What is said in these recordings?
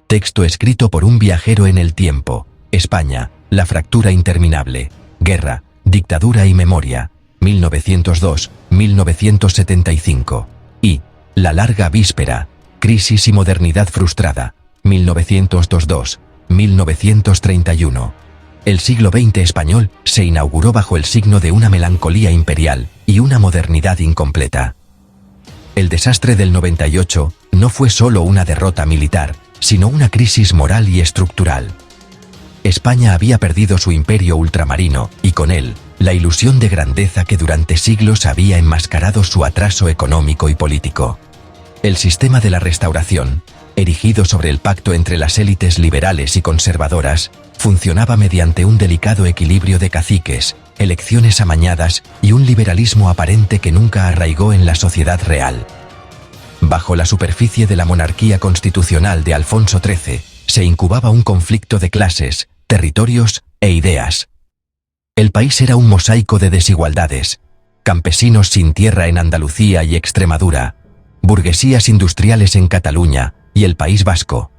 Texto escrito por un viajero en el tiempo. España, la fractura interminable. Guerra, dictadura y memoria. 1902-1975. Y La larga víspera. Crisis y modernidad frustrada. 1902-1931. El siglo XX español se inauguró bajo el signo de una melancolía imperial y una modernidad incompleta. El desastre del 98 no fue solo una derrota militar, sino una crisis moral y estructural. España había perdido su imperio ultramarino y con él, la ilusión de grandeza que durante siglos había enmascarado su atraso económico y político. El sistema de la Restauración, erigido sobre el pacto entre las élites liberales y conservadoras, funcionaba mediante un delicado equilibrio de caciques, elecciones amañadas y un liberalismo aparente que nunca arraigó en la sociedad real. Bajo la superficie de la monarquía constitucional de Alfonso XIII, se incubaba un conflicto de clases, territorios e ideas. El país era un mosaico de desigualdades: campesinos sin tierra en Andalucía y Extremadura, burguesías industriales en Cataluña y el País Vasco,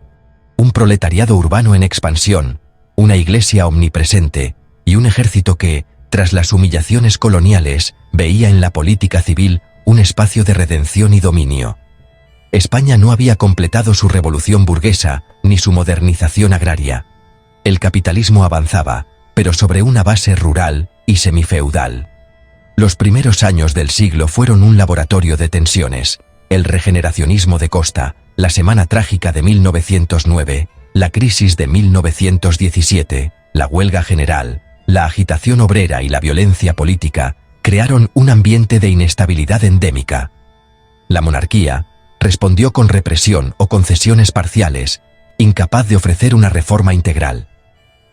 un proletariado urbano en expansión, una iglesia omnipresente y un ejército que, tras las humillaciones coloniales, veía en la política civil un espacio de redención y dominio. España no había completado su revolución burguesa ni su modernización agraria. El capitalismo avanzaba, pero sobre una base rural y semifeudal. Los primeros años del siglo fueron un laboratorio de tensiones: el regeneracionismo de Costa, la Semana Trágica de 1909, la crisis de 1917, la huelga general, la agitación obrera y la violencia política crearon un ambiente de inestabilidad endémica. La monarquía respondió con represión o concesiones parciales, incapaz de ofrecer una reforma integral.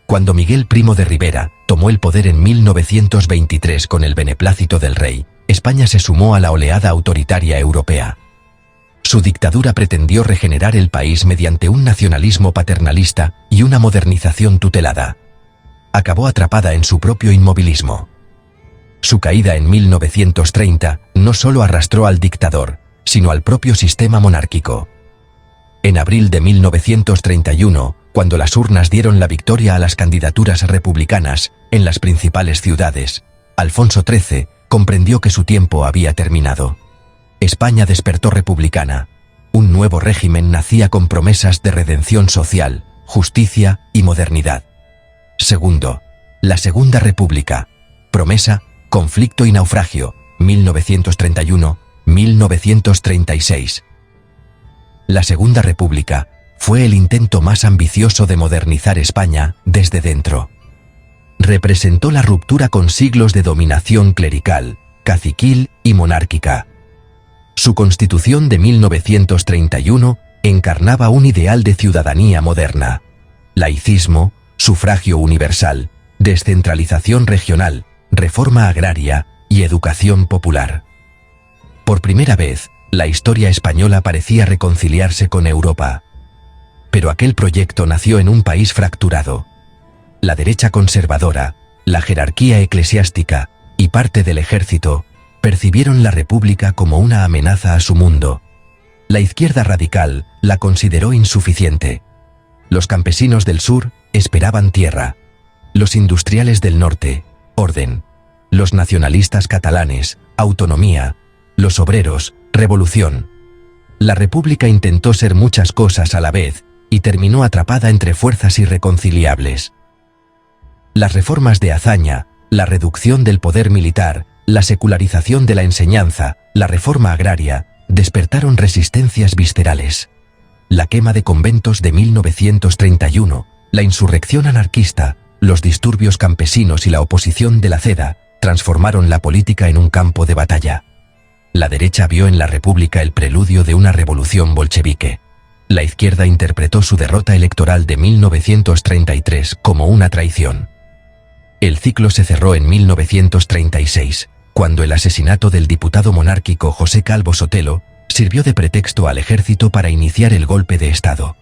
Cuando Miguel Primo de Rivera tomó el poder en 1923 con el beneplácito del rey, España se sumó a la oleada autoritaria europea. Su dictadura pretendió regenerar el país mediante un nacionalismo paternalista y una modernización tutelada. Acabó atrapada en su propio inmovilismo. Su caída en 1930 no solo arrastró al dictador, sino al propio sistema monárquico. En abril de 1931, cuando las urnas dieron la victoria a las candidaturas republicanas en las principales ciudades, Alfonso XIII comprendió que su tiempo había terminado. España despertó republicana. Un nuevo régimen nacía con promesas de redención social, justicia y modernidad. Segundo, la Segunda República. Promesa, conflicto y naufragio, 1931-1936. La Segunda República fue el intento más ambicioso de modernizar España desde dentro. Representó la ruptura con siglos de dominación clerical, caciquil y monárquica. Su Constitución de 1931 encarnaba un ideal de ciudadanía moderna: laicismo, sufragio universal, descentralización regional, reforma agraria y educación popular. Por primera vez, la historia española parecía reconciliarse con Europa. Pero aquel proyecto nació en un país fracturado. La derecha conservadora, la jerarquía eclesiástica y parte del ejército percibieron la República como una amenaza a su mundo. La izquierda radical la consideró insuficiente. Los campesinos del sur esperaban tierra. Los industriales del norte, orden. Los nacionalistas catalanes, autonomía. Los obreros, revolución. La República intentó ser muchas cosas a la vez y terminó atrapada entre fuerzas irreconciliables. Las reformas de hazaña, la reducción del poder militar, la secularización de la enseñanza, la reforma agraria, despertaron resistencias viscerales. La quema de conventos de 1931, la insurrección anarquista, los disturbios campesinos y la oposición de la CEDA transformaron la política en un campo de batalla. La derecha vio en la República el preludio de una revolución bolchevique. La izquierda interpretó su derrota electoral de 1933 como una traición. El ciclo se cerró en 1936, cuando el asesinato del diputado monárquico José Calvo Sotelo sirvió de pretexto al ejército para iniciar el golpe de Estado.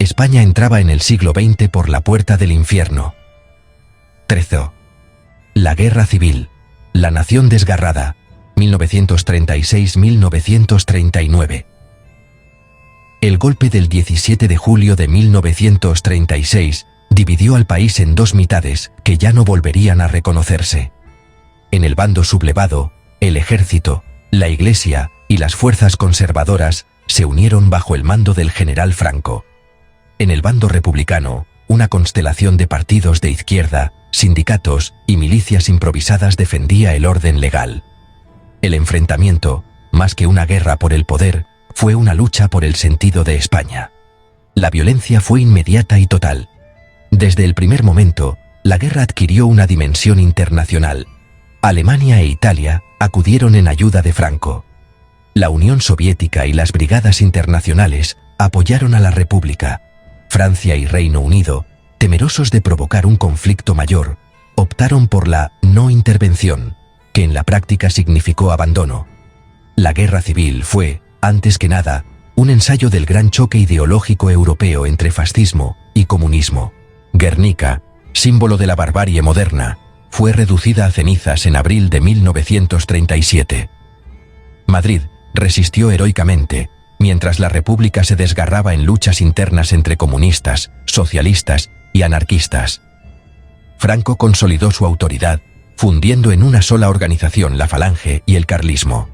España entraba en el siglo XX por la puerta del infierno. 13. La Guerra Civil, la nación desgarrada, 1936-1939. El golpe del 17 de julio de 1936 dividió al país en dos mitades que ya no volverían a reconocerse. En el bando sublevado, el ejército, la Iglesia y las fuerzas conservadoras se unieron bajo el mando del general Franco. En el bando republicano, una constelación de partidos de izquierda, sindicatos y milicias improvisadas defendía el orden legal. El enfrentamiento, más que una guerra por el poder, fue una lucha por el sentido de España. La violencia fue inmediata y total. Desde el primer momento, la guerra adquirió una dimensión internacional. Alemania e Italia acudieron en ayuda de Franco. La Unión Soviética y las brigadas internacionales apoyaron a la República. Francia y Reino Unido, temerosos de provocar un conflicto mayor, optaron por la no intervención, que en la práctica significó abandono. La guerra civil fue, antes que nada, un ensayo del gran choque ideológico europeo entre fascismo y comunismo. Guernica, símbolo de la barbarie moderna, fue reducida a cenizas en abril de 1937. Madrid resistió heroicamente, mientras la República se desgarraba en luchas internas entre comunistas, socialistas y anarquistas. Franco consolidó su autoridad, fundiendo en una sola organización la Falange y el carlismo.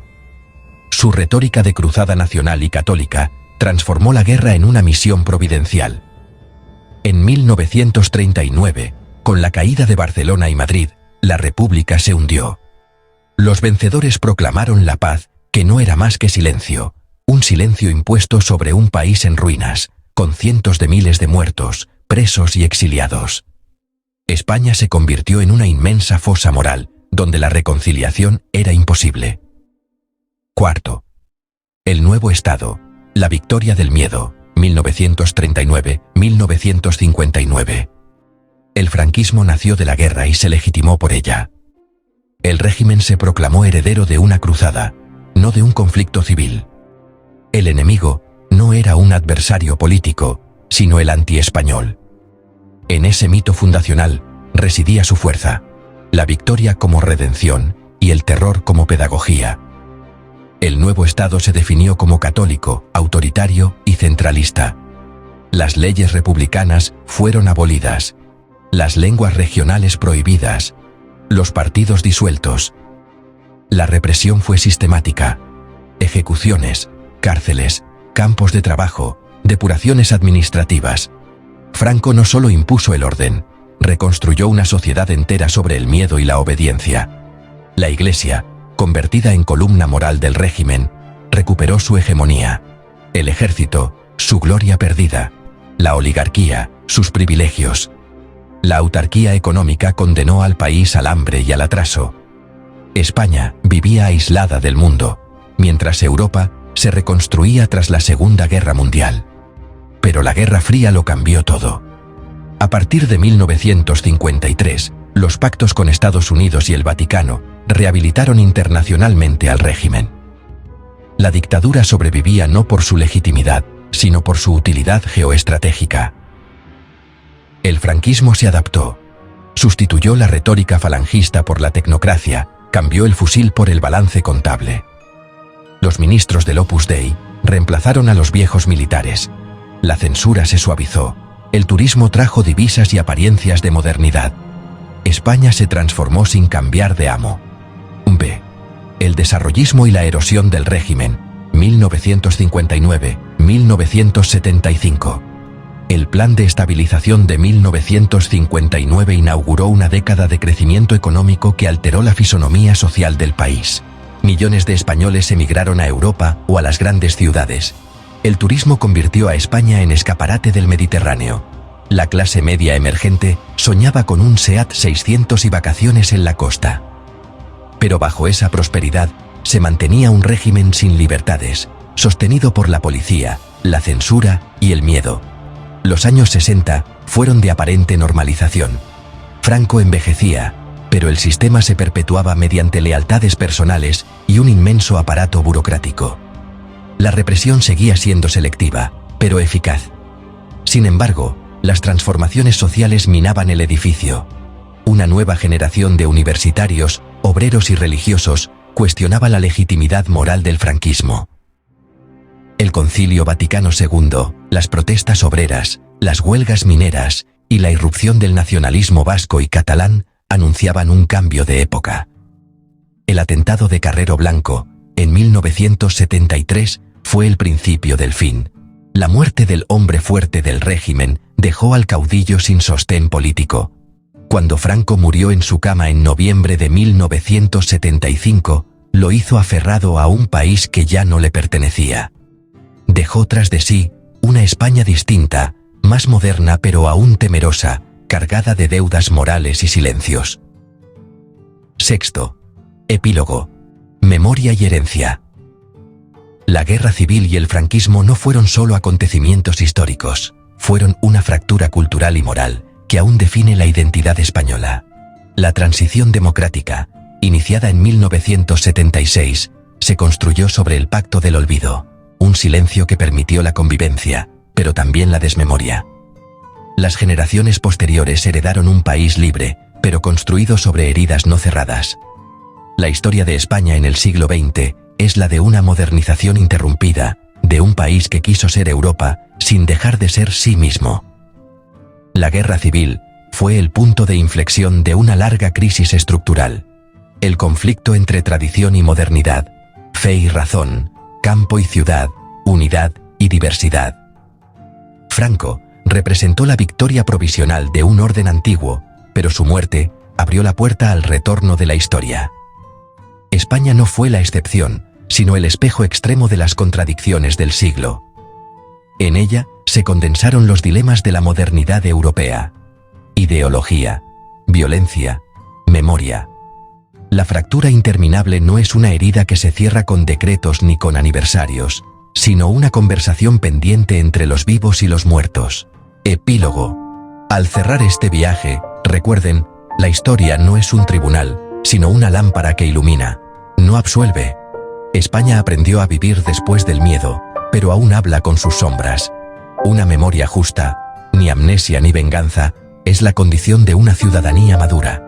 Su retórica de cruzada nacional y católica transformó la guerra en una misión providencial. En 1939, con la caída de Barcelona y Madrid, la República se hundió. Los vencedores proclamaron la paz, que no era más que silencio, un silencio impuesto sobre un país en ruinas, con cientos de miles de muertos, presos y exiliados. España se convirtió en una inmensa fosa moral, donde la reconciliación era imposible. Cuarto. El nuevo Estado, la victoria del miedo, 1939-1959. El franquismo nació de la guerra y se legitimó por ella. El régimen se proclamó heredero de una cruzada, no de un conflicto civil. El enemigo no era un adversario político, sino el anti-español. En ese mito fundacional residía su fuerza, la victoria como redención y el terror como pedagogía. El nuevo Estado se definió como católico, autoritario y centralista. Las leyes republicanas fueron abolidas, las lenguas regionales prohibidas, los partidos disueltos. La represión fue sistemática. Ejecuciones, cárceles, campos de trabajo, depuraciones administrativas. Franco no solo impuso el orden, reconstruyó una sociedad entera sobre el miedo y la obediencia. La Iglesia, convertida en columna moral del régimen, recuperó su hegemonía. El ejército, su gloria perdida. La oligarquía, sus privilegios. La autarquía económica condenó al país al hambre y al atraso. España vivía aislada del mundo, mientras Europa se reconstruía tras la Segunda Guerra Mundial. Pero la Guerra Fría lo cambió todo. A partir de 1953, los pactos con Estados Unidos y el Vaticano rehabilitaron internacionalmente al régimen. La dictadura sobrevivía no por su legitimidad, sino por su utilidad geoestratégica. El franquismo se adaptó. Sustituyó la retórica falangista por la tecnocracia, cambió el fusil por el balance contable. Los ministros del Opus Dei reemplazaron a los viejos militares. La censura se suavizó. El turismo trajo divisas y apariencias de modernidad. España se transformó sin cambiar de amo. B. El desarrollismo y la erosión del régimen, 1959-1975. El Plan de Estabilización de 1959 inauguró una década de crecimiento económico que alteró la fisonomía social del país. Millones de españoles emigraron a Europa o a las grandes ciudades. El turismo convirtió a España en escaparate del Mediterráneo. La clase media emergente soñaba con un SEAT 600 y vacaciones en la costa. Pero bajo esa prosperidad se mantenía un régimen sin libertades, sostenido por la policía, la censura y el miedo. Los años 60 fueron de aparente normalización. Franco envejecía, pero el sistema se perpetuaba mediante lealtades personales y un inmenso aparato burocrático. La represión seguía siendo selectiva, pero eficaz. Sin embargo, las transformaciones sociales minaban el edificio. Una nueva generación de universitarios, obreros y religiosos cuestionaba la legitimidad moral del franquismo. El Concilio Vaticano II, las protestas obreras, las huelgas mineras y la irrupción del nacionalismo vasco y catalán anunciaban un cambio de época. El atentado de Carrero Blanco, en 1973, fue el principio del fin. La muerte del hombre fuerte del régimen dejó al caudillo sin sostén político. Cuando Franco murió en su cama en noviembre de 1975, lo hizo aferrado a un país que ya no le pertenecía. Dejó tras de sí una España distinta, más moderna pero aún temerosa, cargada de deudas morales y silencios. Sexto. Epílogo. Memoria y herencia. La guerra civil y el franquismo no fueron solo acontecimientos históricos, fueron una fractura cultural y moral que aún define la identidad española. La transición democrática, iniciada en 1976, se construyó sobre el Pacto del Olvido, un silencio que permitió la convivencia, pero también la desmemoria. Las generaciones posteriores heredaron un país libre, pero construido sobre heridas no cerradas. La historia de España en el siglo XX es la de una modernización interrumpida, de un país que quiso ser Europa sin dejar de ser sí mismo. La guerra civil fue el punto de inflexión de una larga crisis estructural. El conflicto entre tradición y modernidad, fe y razón, campo y ciudad, unidad y diversidad. Franco representó la victoria provisional de un orden antiguo, pero su muerte abrió la puerta al retorno de la historia. España no fue la excepción, sino el espejo extremo de las contradicciones del siglo. En ella se condensaron los dilemas de la modernidad europea: ideología, violencia, memoria. La fractura interminable no es una herida que se cierra con decretos ni con aniversarios, sino una conversación pendiente entre los vivos y los muertos. Epílogo. Al cerrar este viaje, recuerden, la historia no es un tribunal, sino una lámpara que ilumina, no absuelve. España aprendió a vivir después del miedo, pero aún habla con sus sombras. Una memoria justa, ni amnesia ni venganza, es la condición de una ciudadanía madura.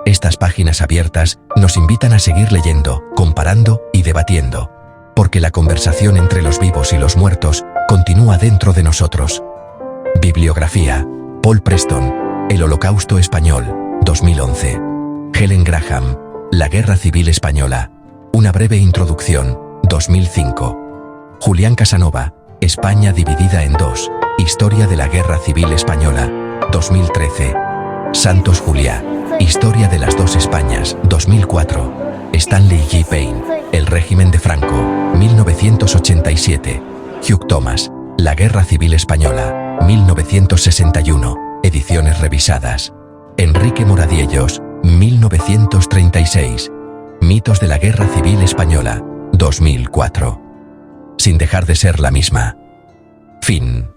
Estas páginas abiertas nos invitan a seguir leyendo, comparando y debatiendo, porque la conversación entre los vivos y los muertos continúa dentro de nosotros. Bibliografía: Paul Preston, El Holocausto Español, 2011. Helen Graham, La Guerra Civil Española, una breve introducción, 2005. Julián Casanova, España dividida en dos, Historia de la Guerra Civil Española, 2013. Santos Juliá, Historia de las dos Españas, 2004. Stanley G. Payne, El régimen de Franco, 1987. Hugh Thomas, La Guerra Civil Española, 1961, ediciones revisadas. Enrique Moradiellos, 1936. Mitos de la Guerra Civil Española, 2004. Sin dejar de ser la misma. Fin.